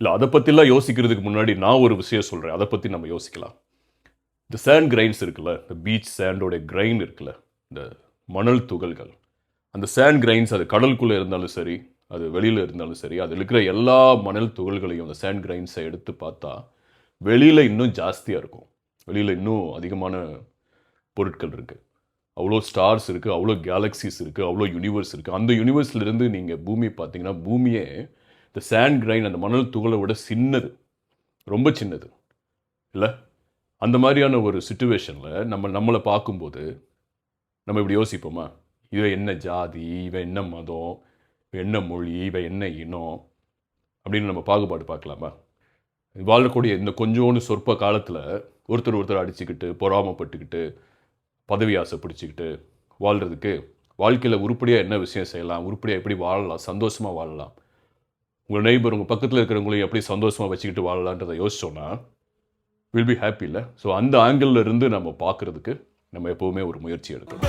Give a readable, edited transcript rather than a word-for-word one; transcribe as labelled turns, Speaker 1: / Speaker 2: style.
Speaker 1: இல்லை, அதை பற்றிலாம் யோசிக்கிறதுக்கு முன்னாடி நான் ஒரு விஷயம் சொல்கிறேன். அதை பற்றி நம்ம யோசிக்கலாம். இந்த சேண்ட் கிரைன்ஸ் இருக்குல்ல, இந்த பீச் சேண்டோட கிரைன் இருக்குல்ல, இந்த மணல் துகள்கள், அந்த சேண்ட் கிரைன்ஸ் அது கடலுக்குள்ளே இருந்தாலும் சரி, அது வெளியில் இருந்தாலும் சரி, அதில் இருக்கிற எல்லா மணல் துகள்களையும் அந்த சேண்ட் கிரைன்ஸை எடுத்து பார்த்தா வெளியில் இன்னும் ஜாஸ்தியாக இருக்கும். வெளியில் இன்னும் அதிகமான பொருட்கள் இருக்குது. அவ்வளோ ஸ்டார்ஸ் இருக்குது, அவ்வளோ கேலக்சிஸ் இருக்குது, அவ்வளோ யூனிவர்ஸ் இருக்குது. அந்த யூனிவர்ஸ்லேருந்து நீங்கள் பூமியை பார்த்தீங்கன்னா, பூமியே இந்த சேண்ட் கிரைன் அந்த மணல் துகளை விட சின்னது, ரொம்ப சின்னது இல்லை? அந்த மாதிரியான ஒரு சுச்சுவேஷனில் நம்மளை பார்க்கும்போது நம்ம இப்படி யோசிப்போமா? இவன் என்ன ஜாதி, இவன் என்ன மதம், இவன் என்ன மொழி, இவன் என்ன இனம் அப்படின்னு நம்ம பாகுபாடு பார்க்கலாமா? வாழக்கூடிய இந்த கொஞ்சோண்டு சொற்ப காலத்தில் ஒருத்தர் அடிச்சுக்கிட்டு, பொறாமப்பட்டுக்கிட்டு, பதவி ஆசை பிடிச்சிக்கிட்டு வாழ்கிறதுக்கு வாழ்க்கையில் உருப்படியாக என்ன விஷயம் செய்யலாம், உருப்படியாக எப்படி வாழலாம், சந்தோஷமாக வாழலாம், உங்கள் நெய்பர் உங்கள் பக்கத்தில் இருக்கிறவங்களையும் எப்படி சந்தோஷமாக வச்சுக்கிட்டு வாழலான்றதை யோசிச்சோன்னா வில் பி ஹாப்பி இல்லை? ஸோ அந்த ஆங்கிளில் இருந்து நம்ம பார்க்குறதுக்கு நம்ம எப்போவுமே ஒரு முயற்சி எடுக்கணும்.